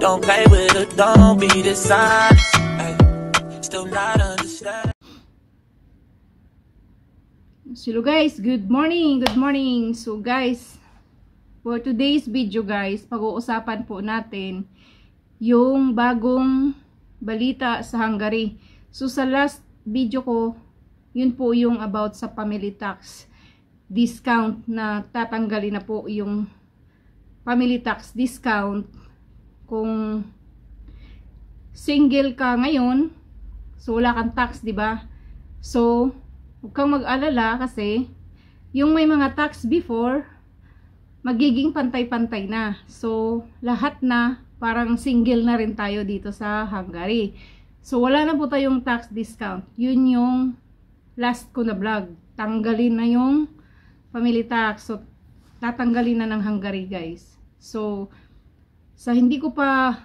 Don't play with it, don't be dishonest. Ay, still not understand. Hello guys, good morning, good morning. So guys, for today's video guys, pag-uusapan po natin yung bagong balita sa Hungary. So sa last video ko, yun po yung about sa family tax discount na tatanggalin na po yung family tax discount kung single ka ngayon, so wala kang tax, 'di ba? So huwag kang mag-alala kasi yung may mga tax before magiging pantay-pantay na. So lahat na parang single na rin tayo dito sa Hungary. So wala na po tayong tax discount. Yun yung last ko na vlog. Tanggalin na yung family tax. So tatanggalin na ng Hungary guys. So sa hindi ko pa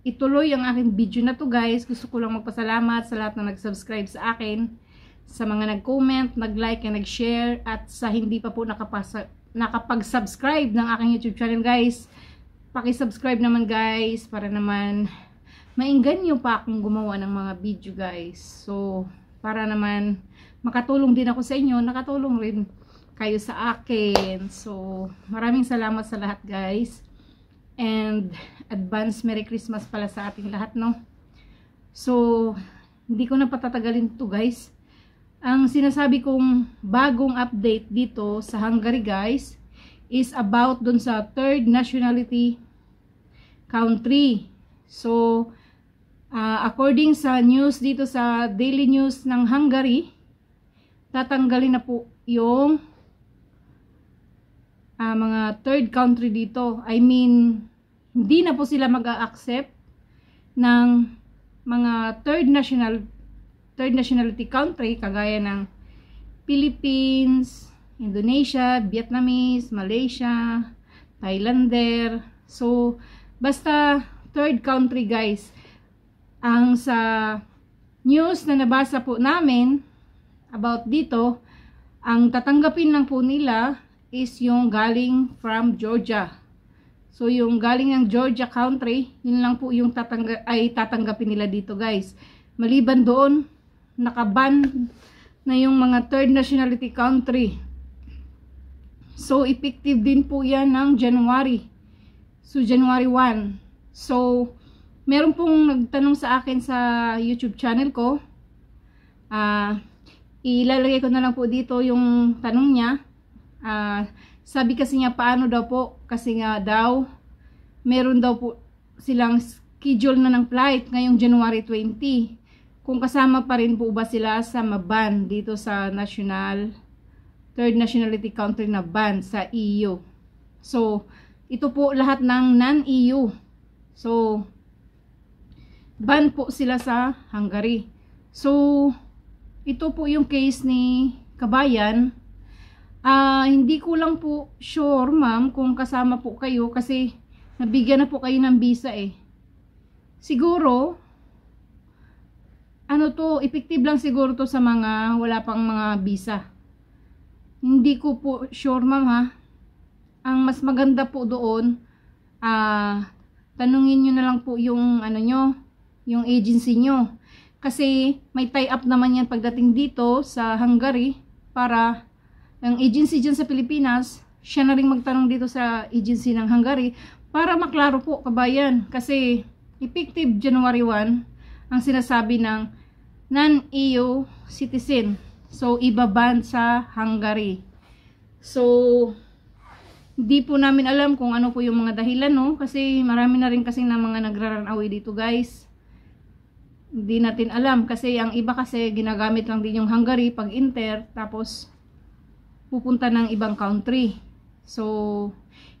ituloy ang aking video na to guys, gusto ko lang magpasalamat sa lahat na nag-subscribe sa akin, sa mga nag-comment, nag-like, and nag-share, at sa hindi pa po nakapag-subscribe ng aking YouTube channel guys, paki-subscribe naman guys, para naman maingganyo pa akong gumawa ng mga video guys. So, para naman makatulong din ako sa inyo, nakatulong rin kayo sa akin. So, maraming salamat sa lahat guys. And advance Merry Christmas pala sa ating lahat, no? So, hindi ko na patatagalin to guys. Ang sinasabi kong bagong update dito sa Hungary guys is about dun sa third nationality country. So, according sa news dito sa Daily News ng Hungary, tatanggalin na po yung mga third country dito. I mean, hindi na po sila mag-a-accept ng mga third nationality country kagaya ng Philippines, Indonesia, Vietnamese, Malaysia, Thailander. So, basta third country guys. Ang sa news na nabasa po namin about dito, ang tatanggapin lang po nila is yung galing from Georgia. So yung galing ng Georgia country, yun lang po yung tatanggapin nila dito guys. Maliban doon, nakaban na yung mga third nationality country. So effective din po yan ng January. So January 1. So meron pong nagtanong sa akin sa YouTube channel ko. Ilalagay ko na lang po dito yung tanong niya. Sabi kasi niya paano daw po, kasi nga daw meron daw po silang schedule na ng flight ngayong January 20, kung kasama pa rin po ba sila sa maban dito sa third nationality country na ban sa EU. So ito po lahat ng non-EU, so ban po sila sa Hungary. So ito po yung case ni Kabayan. Hindi ko lang po sure ma'am kung kasama po kayo kasi nabigyan na po kayo ng visa eh. Siguro effective lang siguro to sa mga wala pang mga visa. Hindi ko po sure ma'am ha. Ang mas maganda po doon, tanungin nyo na lang po yung yung agency nyo. Kasi may tie-up naman yan pagdating dito sa Hungary, para ang agency dyan sa Pilipinas, siya na rin magtanong dito sa agency ng Hungary para maklaro po kabayan. Kasi effective January 1 ang sinasabi ng non-EU citizen. So ibaban sa Hungary. So hindi po namin alam kung ano po yung mga dahilan, no? Kasi marami na rin kasi na mga nagra-run away dito guys. Hindi natin alam kasi ang iba kasi ginagamit lang din yung Hungary pag inter, tapos pupunta ng ibang country. So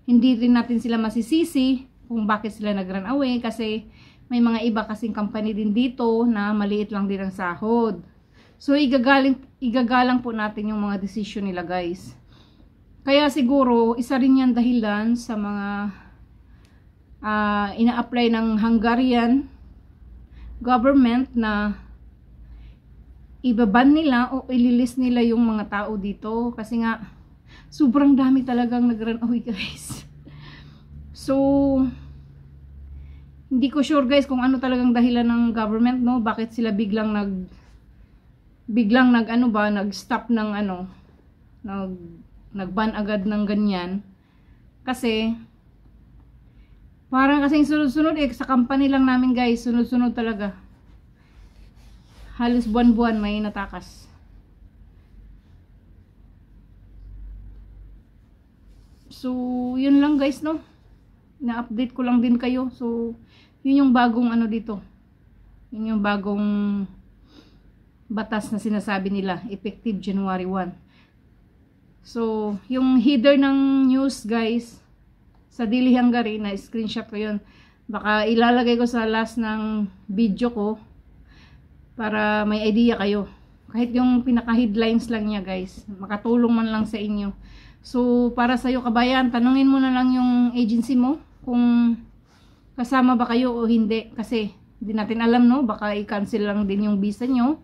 hindi rin natin sila masisisi kung bakit sila nag-run away, kasi may mga iba kasing company din dito na maliit lang din ang sahod. So igagalang po natin yung mga decision nila guys. Kaya siguro isa rin yan dahilan sa mga ina-apply ng Hungarian government na ibaban nila o ililis nila yung mga tao dito, kasi nga Sobrang dami talagang nag-run away guys. So, hindi ko sure guys kung ano talagang dahilan ng government, no? Bakit sila biglang nag-stop ng nag-ban agad ng ganyan. Kasi parang kasing sunod-sunod sa company lang namin guys, sunod-sunod talaga. Halos buwan-buwan may natakas. So, yun lang guys, no? Na-update ko lang din kayo. So, yun yung bagong dito. Yun yung bagong batas na sinasabi nila, effective January 1. So, yung header ng news guys, sa Dili Hungary, na screenshot ko yun. Baka ilalagay ko sa last ng video ko para may idea kayo. Kahit yung pinaka-headlines lang niya guys, makatulong man lang sa inyo. So, para sa'yo kabayan, tanungin mo na lang yung agency mo kung kasama ba kayo o hindi. Kasi, hindi natin alam, no? Baka i-cancel lang din yung visa nyo.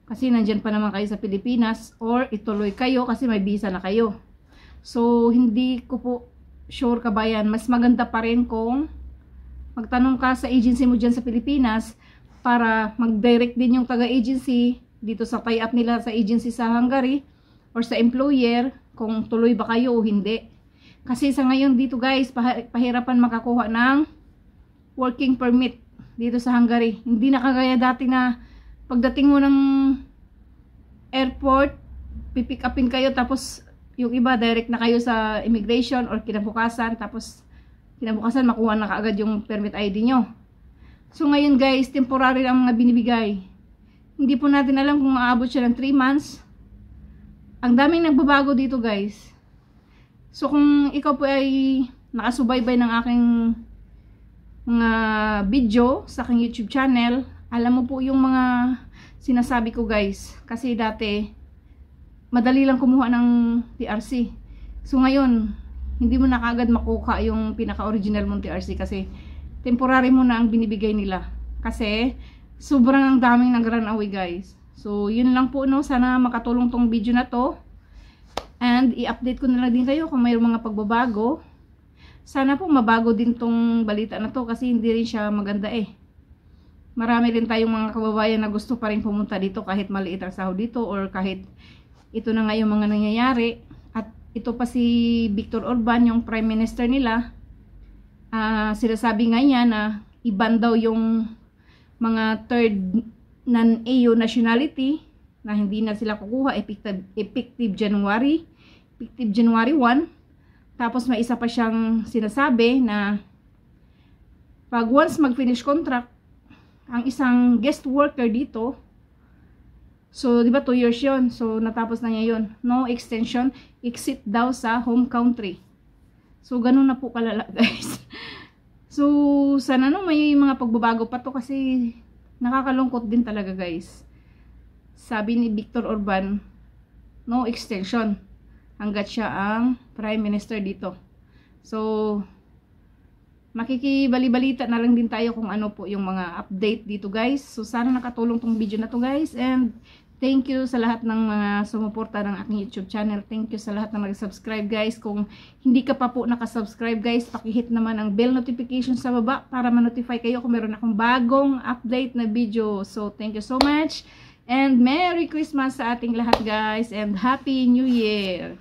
Kasi nandyan pa naman kayo sa Pilipinas. Or ituloy kayo kasi may visa na kayo. So, hindi ko po sure kabayan. Mas maganda pa rin kung magtanong ka sa agency mo dyan sa Pilipinas para mag-direct din yung taga-agency dito sa tie-up nila sa agency sa Hungary or sa employer kung tuloy ba kayo o hindi. Kasi sa ngayon dito guys, pahirapan makakuha ng working permit dito sa Hungary. Hindi na kagaya dati na pagdating mo ng airport, pipick upin kayo tapos yung iba direct na kayo sa immigration or kinabukasan, tapos kinabukasan makuha na kaagad yung permit ID nyo. So ngayon guys, temporary ang mga binibigay. Hindi po natin alam kung aabot siya ng 3 months. Ang daming nagbabago dito guys. So kung ikaw po ay nakasubaybay ng aking mga video sa aking YouTube channel, alam mo po yung mga sinasabi ko guys. Kasi dati, madali lang kumuha ng TRC. So ngayon, hindi mo na kaagad makuha yung pinaka-original mong TRC kasi temporary mo na ang binibigay nila. Kasi sobrang ang daming nag-run away guys. So yun lang po, no. Sana makatulong tong video na to. And i-update ko na lang din kayo kung mayroong mga pagbabago. Sana po mabago din tong balita na to kasi hindi rin siya maganda eh. Marami rin tayong mga kababayan na gusto pa rin pumunta dito kahit maliit ang sahod dito or kahit ito na nga yung mga nangyayari. At ito pa si Viktor Orban, yung Prime Minister nila. Sinasabi nga niya na iban daw yung mga third non-EU nationality na hindi na sila kukuha effective January 1. Tapos may isa pa siyang sinasabi na pag once mag-finish contract ang isang guest worker dito, so di ba 2 years yun, so natapos na niya yun, no extension, exit daw sa home country. So ganun na po kalala guys. So sana no may mga pagbabago pa to kasi nakakalungkot din talaga guys. Sabi ni Viktor Orban, no extension hanggat siya ang Prime Minister dito. So makikibali-balita na lang din tayo kung ano po yung mga update dito guys. So sana nakatulong tong video na to guys, and thank you sa lahat ng mga sumuporta ng aking YouTube channel. Thank you sa lahat ng nag-subscribe guys. Kung hindi ka pa po nakasubscribe guys, pakihit naman ang bell notification sa baba para ma-notify kayo kung meron akong bagong update na video. So thank you so much and Merry Christmas sa ating lahat guys and Happy New Year!